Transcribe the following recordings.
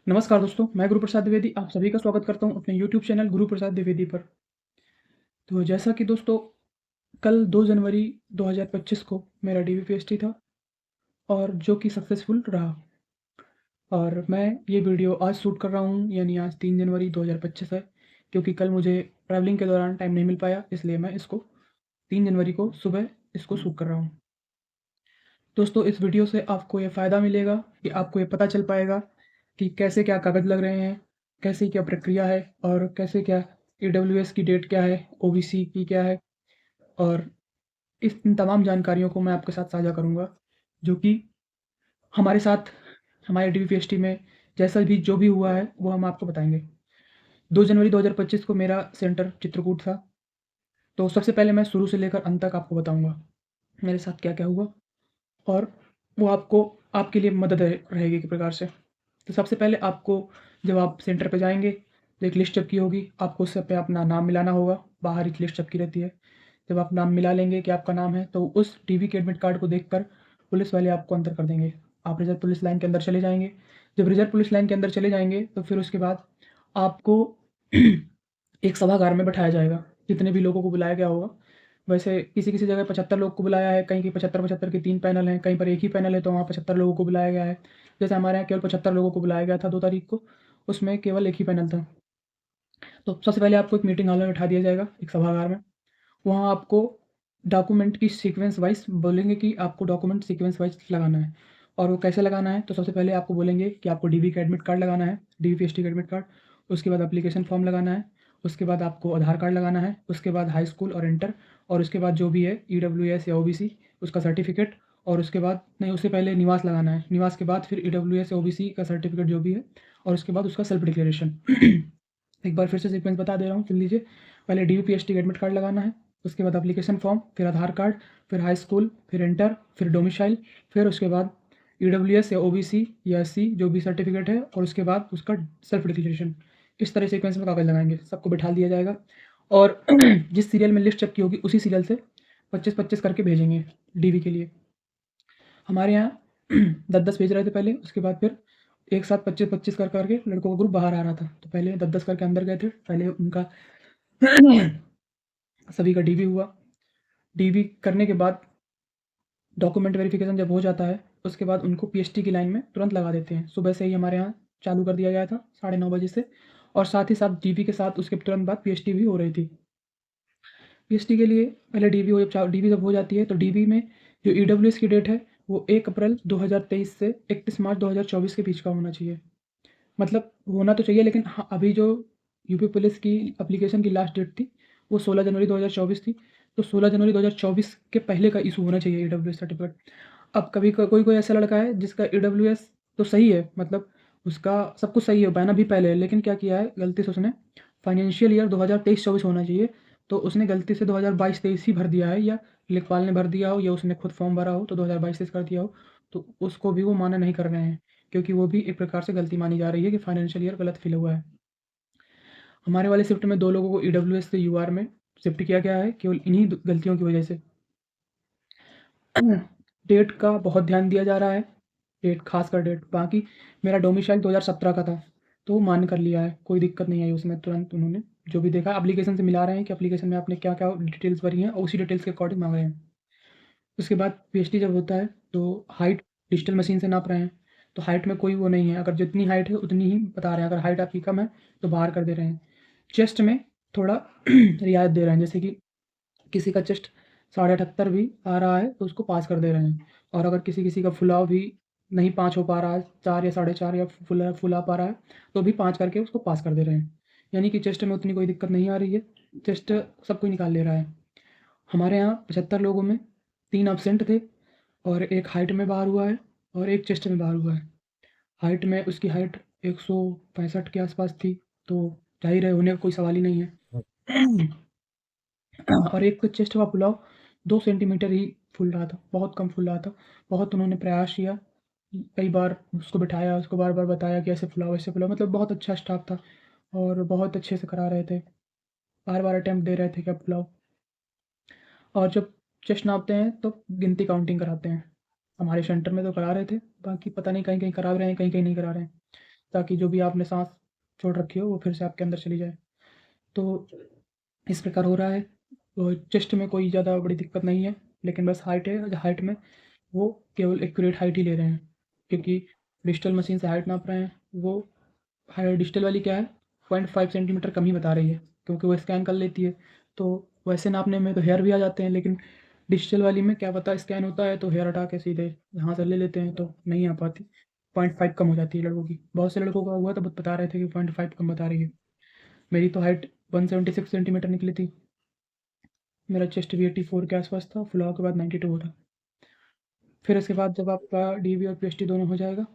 नमस्कार दोस्तों, मैं गुरुप्रसाद द्विवेदी आप सभी का स्वागत करता हूं अपने यूट्यूब चैनल गुरुप्रसाद द्विवेदी पर। तो जैसा कि दोस्तों कल 2 जनवरी 2025 को मेरा डीवीपीएसटी था और जो कि सक्सेसफुल रहा और मैं ये वीडियो आज शूट कर रहा हूं यानी आज 3 जनवरी 2025 है क्योंकि कल मुझे ट्रैवलिंग के दौरान टाइम नहीं मिल पाया इसलिए मैं इसको 3 जनवरी को सुबह इसको शूट कर रहा हूँ। दोस्तों इस वीडियो से आपको ये फ़ायदा मिलेगा कि आपको ये पता चल पाएगा कि कैसे क्या कागज़ लग रहे हैं, कैसे क्या प्रक्रिया है और कैसे क्या ईडब्ल्यूएस की डेट क्या है, ओबीसी की क्या है और इन तमाम जानकारियों को मैं आपके साथ साझा करूँगा, जो कि हमारे साथ हमारे डीवीपीएसटी में जैसा भी जो भी हुआ है, वो हम आपको बताएँगे। 2 जनवरी 2025 को मेरा सेंटर चित्रकूट था, तो सबसे पहले मैं शुरू से लेकर अंत तक आपको बताऊँगा, मेरे साथ क्या-क्या हुआ और वो आपको आपके लिए मदद रहेगी एक प्रकार से। तो सबसे पहले आपको जब आप सेंटर पे जाएँगे, तो एक लिस्ट चिपकी होगी, आपको उस पे अपना नाम मिलाना होगा, बाहर एक लिस्ट चिपकी रहती है। जब आप नाम मिला लेंगे कि आपका नाम है, तो उस टीवी के एडमिट कार्ड को देखकर पुलिस वाले आपको अंदर कर देंगे। आप रिज़र्व पुलिस लाइन के अंदर चले जाएँगे। जब रिज़र्व पुलिस लाइन के अंदर चले जाएँगे, तो फिर उसके बाद आपको एक सभागार में बैठाया जाएगा, जितने भी लोगों को बुलाया गया होगा। वैसे किसी-किसी जगह 75 लोग को बुलाया है, कहीं 75-75 के 3 पैनल हैं, कहीं पर एक ही पैनल है, तो वहाँ 75 लोगों को बुलाया गया है। जैसे हमारे यहाँ केवल 75 लोगों को बुलाया गया था 2 तारीख को, उसमें केवल एक ही पैनल था। तो सबसे पहले आपको एक मीटिंग हॉल में बैठा दिया जाएगा, एक सभागार में। वहाँ आपको डॉक्यूमेंट की सीक्वेंस वाइज़ बोलेंगे कि आपको डॉक्यूमेंट सीक्वेंस वाइज़ लगाना है और वो कैसे लगाना है, तो सबसे पहले आपको बोलेंगे कि आपको डीबी का एडमिट कार्ड लगाना है, डीवीपीएसटी का एडमिट कार्ड। उसके बाद एप्लीकेशन फॉर्म लगाना है, उसके बाद आपको आधार कार्ड लगाना है, उसके बाद हाई स्कूल और इंटर और उसके बाद जो भी है ईडब्ल्यूएस या ओबीसी उसका सर्टिफ़िकेट और उसके बाद नहीं उससे पहले निवास लगाना है। निवास के बाद फिर ईडब्ल्यूएस या ओबीसी का सर्टिफ़िकेट जो भी है और उसके बाद उसका सेल्फ डिक्लेरेशन। एक बार फिर से सीक्वेंस बता दे रहा हूँ, सुन लीजिए। पहले डीवीपीएसटी का एडमिट कार्ड लगाना है, उसके बाद एप्लीकेशन फॉर्म, फिर आधार कार्ड, फिर हाई स्कूल, फिर इंटर, फिर डोमिसाइल, फिर उसके बाद ईडब्ल्यूएस या ओबीसी या एससी जो भी सर्टिफिकेट है और उसके बाद उसका सेल्फ डिक्लेरेशन। इस तरह सीक्वेंस में कागज़ लगाएँगे, सबको बिठा दिया जाएगा और जिस सीरियल में लिस्ट चिपकी होगी उसी सीरियल से 25-25 करके भेजेंगे डीवी के लिए। हमारे यहाँ 10-10 भेज रहे थे पहले, उसके बाद फिर एक साथ 25-25 कर करके लड़कों का ग्रुप बाहर आ रहा था। तो पहले 10-10 करके अंदर गए थे, पहले उनका सभी का डीवी हुआ। डीवी करने के बाद डॉक्यूमेंट वेरिफिकेशन जब हो जाता है, उसके बाद उनको पीएचडी की लाइन में तुरंत लगा देते हैं। सुबह से ही हमारे यहाँ चालू कर दिया गया था 9:30 बजे से और साथ ही साथ डीवी के साथ उसके तुरंत बाद पीएचडी भी हो रही थी। पीएचडी के लिए पहले डीवी जब हो जाती है, तो डीवी में जो ईडब्ल्यूएस की डेट है, वो 1 अप्रैल 2023 से 31 मार्च 2024 के बीच का होना चाहिए। मतलब होना तो चाहिए लेकिन हाँ, अभी जो यूपी पुलिस की एप्लीकेशन की लास्ट डेट थी, वो 16 जनवरी 2024 थी। तो 16 जनवरी 2024 के पहले का इश्यू होना चाहिए ईडब्ल्यूएस सर्टिफ़िकेट। अब कभी कोई-कोई ऐसा लड़का है जिसका ईडब्ल्यूएस तो सही है, मतलब उसका सब कुछ सही है, बैनर भी पहले है, लेकिन क्या किया है गलती से उसने फाइनेंशियल ईयर 2023-24 होना चाहिए, तो उसने गलती से 2022-23 ही भर दिया है या लेखपाल ने भर दिया हो या उसने खुद फॉर्म भरा हो तो 2022-23 कर दिया हो, तो उसको भी वो मान्य नहीं कर रहे हैं। क्योंकि वो भी एक प्रकार से गलती मानी जा रही है कि फाइनेंशियल ईयर गलत फिल हुआ है। हमारे वाले शिफ्ट में 2 लोगों को ईडब्ल्यूएस से यूआर में शिफ्ट किया गया है केवल इन्हीं गलतियों की वजह से। डेट का बहुत ध्यान दिया जा रहा है, डेट खासकर डेट। बाकी मेरा डोमिसाइल 2017 का था, तो वो मान्य कर लिया है, कोई दिक्कत नहीं आई उसमें। तुरंत उन्होंने जो भी देखा एप्लीकेशन से मिला रहे हैं कि एप्लीकेशन में आपने क्या-क्या डिटेल्स भरी हैं और उसी डिटेल्स के अकॉर्डिंग माँग रहे हैं। उसके बाद पीएचडी जब होता है तो हाइट डिजिटल मशीन से नाप रहे हैं, तो हाइट में कोई वो नहीं है, अगर जितनी हाइट है उतनी ही बता रहे हैं, अगर हाइट आपकी कम है तो बाहर कर दे रहे हैं। चेस्ट में थोड़ा रियायत दे रहे हैं, जैसे कि किसी का चेस्ट 78.5 भी आ रहा है तो उसको पास कर दे रहे हैं और अगर किसी-किसी का फुलाव भी नहीं 5 हो पा रहा है, 4 या 4.5 या फुला पा रहा है, तो भी 5 करके उसको पास कर दे रहे हैं। यानी कि चेस्ट में उतनी कोई दिक्कत नहीं आ रही है, चेस्ट सब कोई निकाल ले रहा है। हमारे यहाँ 75 लोगों में 3 एब्सेंट थे और 1 हाइट में बाहर हुआ है और 1 चेस्ट में बाहर हुआ है। हाइट में उसकी हाइट 165 के आसपास थी, तो ज़ाहिर है होने का कोई सवाल ही नहीं है। और एक चेस्ट का पुलाव 2 सेंटीमीटर ही फूल रहा था, बहुत कम फूल रहा था। बहुत उन्होंने प्रयास किया, कई बार उसको बिठाया, उसको बार-बार बताया कि ऐसे फुलाओ, मतलब बहुत अच्छा स्टाफ था और बहुत अच्छे से करा रहे थे। बार-बार अटेम्प्ट दे रहे थे कि आप फुलाओ। और जब चेस्ट नापते हैं तो गिनती काउंटिंग कराते हैं। हमारे सेंटर में तो करा रहे थे, बाकी पता नहीं कहीं-कहीं करा रहे हैं, कहीं-कहीं नहीं करा रहे हैं। ताकि जो भी आपने सांस छोड़ रखी हो वो फिर से आपके अंदर चली जाए। तो इस प्रकार हो रहा है। तो चेस्ट में कोई ज़्यादा बड़ी दिक्कत नहीं है, लेकिन बस हाइट है, हाइट में वो केवल एक्यूरेट हाइट ही ले रहे हैं, क्योंकि डिजिटल मशीन से हाइट नाप रहे हैं। वो डिजिटल वाली क्या है, 0.5 सेंटीमीटर कम ही बता रही है, क्योंकि वो स्कैन कर लेती है। तो वैसे नापने में तो हेयर भी आ जाते हैं, लेकिन डिजिटल वाली में क्या पता स्कैन होता है तो हेयर हटा के सीधे यहाँ से ले लेते हैं, तो नहीं आ पाती। 0.5 कम हो जाती है लड़कों की। बहुत से लड़कों का हुआ तो बता रहे थे कि 0.5 कम बता रही है। मेरी तो हाइट 176 सेंटीमीटर निकली थी। मेरा चेस्ट भी 84 के आसपास था, फुलाव के बाद 92 था। फिर इसके बाद जब आपका डीवी और पीएचडी दोनों हो जाएगा,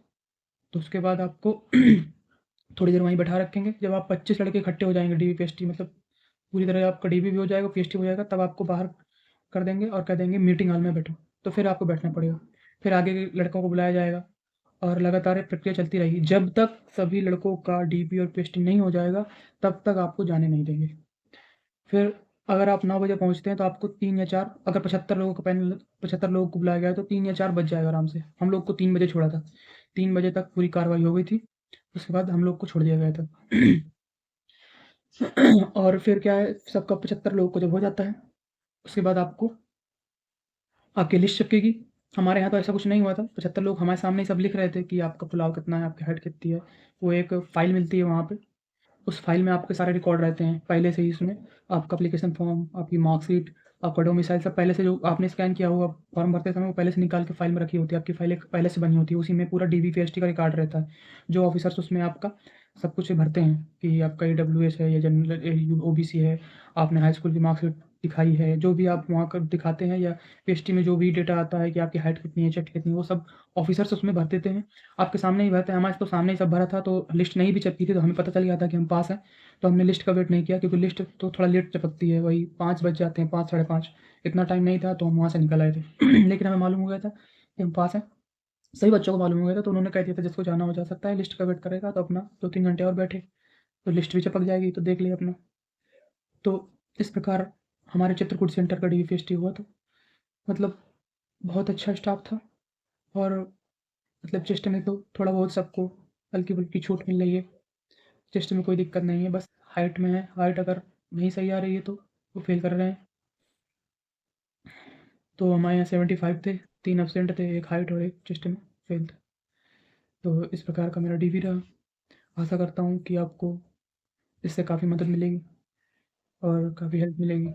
तो उसके बाद आपको थोड़ी देर वहीं बैठा रखेंगे। जब आप 25 लड़के इकट्ठे हो जाएंगे, डीवी पीएचडी मतलब पूरी तरह आपका डीवी भी हो जाएगा, पीएचडी हो जाएगा, तब आपको बाहर कर देंगे और कह देंगे मीटिंग हॉल में बैठो। तो फिर आपको बैठना पड़ेगा। फिर आगे के लड़कों को बुलाया जाएगा और लगातार ये प्रक्रिया चलती रहेगी। जब तक सभी लड़कों का डीवी और पीएचडी नहीं हो जाएगा, तब तक आपको जाने नहीं देंगे। फिर अगर आप 9 बजे पहुँचते हैं तो आपको 3 या 4, अगर 75 लोगों का पैनल 75 लोगों को बुलाया गया है तो 3 या 4 बज जाएगा आराम से। हम लोग को 3 बजे छोड़ा था। 3 बजे तक पूरी कार्रवाई हो गई थी। उसके बाद हम लोग को छोड़ दिया गया था। और फिर क्या है, सबका 75 लोगों को जब हो जाता है, उसके बाद आपको आपकी लिस्ट छपकेगी। हमारे यहाँ तो ऐसा कुछ नहीं हुआ था। 75 लोग हमारे सामने ही सब लिख रहे थे कि आपका पुलाव कितना है, आपकी हाइट कितनी है। वो एक फ़ाइल मिलती है वहाँ पे। उस फाइल में आपके सारे रिकॉर्ड रहते हैं पहले से ही। उसमें आपका एप्लीकेशन फॉर्म, आपकी मार्कशीट, आपका डोमिसाइल सब पहले से जो आपने स्कैन किया होगा फॉर्म भरते समय, वो पहले से निकाल के फाइल में रखी होती है। आपकी फाइल एक पहले से बनी होती है, उसी में पूरा डीवी पीएचडी का रिकॉर्ड रहता है। जो ऑफिसर्स उसमें आपका सब कुछ भरते हैं कि आपका ईडब्ल्यूएस है या जनरल ओबीसी है, आपने हाई स्कूल की मार्कशीट दिखाई है, जो भी आप वहाँ कर दिखाते हैं, या पीएचडी में जो भी डेटा आता है कि आपकी हाइट कितनी है, चेस्ट कितनी है, वो सब ऑफिसर्स उसमें भर देते हैं। आपके सामने ही भरते हैं। हमारे तो सामने ही सब भरा था, तो लिस्ट नहीं भी छपी थी तो हमें पता चल गया था कि हम पास हैं। तो हमने लिस्ट का वेट नहीं किया, क्योंकि लिस्ट तो थोड़ा लेट चपकती है, वही 5 बज जाते हैं, 5 साढ़े 5। इतना टाइम नहीं था तो हम वहाँ से निकल आए थे। लेकिन हमें मालूम हो गया था कि हम पास हैं। सभी बच्चों को मालूम हो गया था, तो उन्होंने कह दिया था जिसको जाना हो जा सकता है, लिस्ट का वेट करेगा तो अपना 2-3 घंटे और बैठे, तो लिस्ट भी चिपक जाएगी, तो देख लिया अपना। तो इस प्रकार हमारे चित्रकूट सेंटर का डीवीपीएसटी हुआ था। मतलब बहुत अच्छा स्टाफ था। और मतलब चेस्ट में तो थोड़ा बहुत सबको हल्की-फुल्की छूट मिल रही है। चेस्ट में कोई दिक्कत नहीं है, बस हाइट में है। हाइट अगर नहीं सही आ रही है तो वो फेल कर रहे हैं। तो हमारे यहाँ 75 थे, 3 एब्सेंट थे, 1 हाइट और 1 चेस्ट में फेल था। तो इस प्रकार का मेरा डीवी रहा। आशा करता हूँ कि आपको इससे काफ़ी मदद मिलेगी और काफ़ी हेल्प मिलेगी।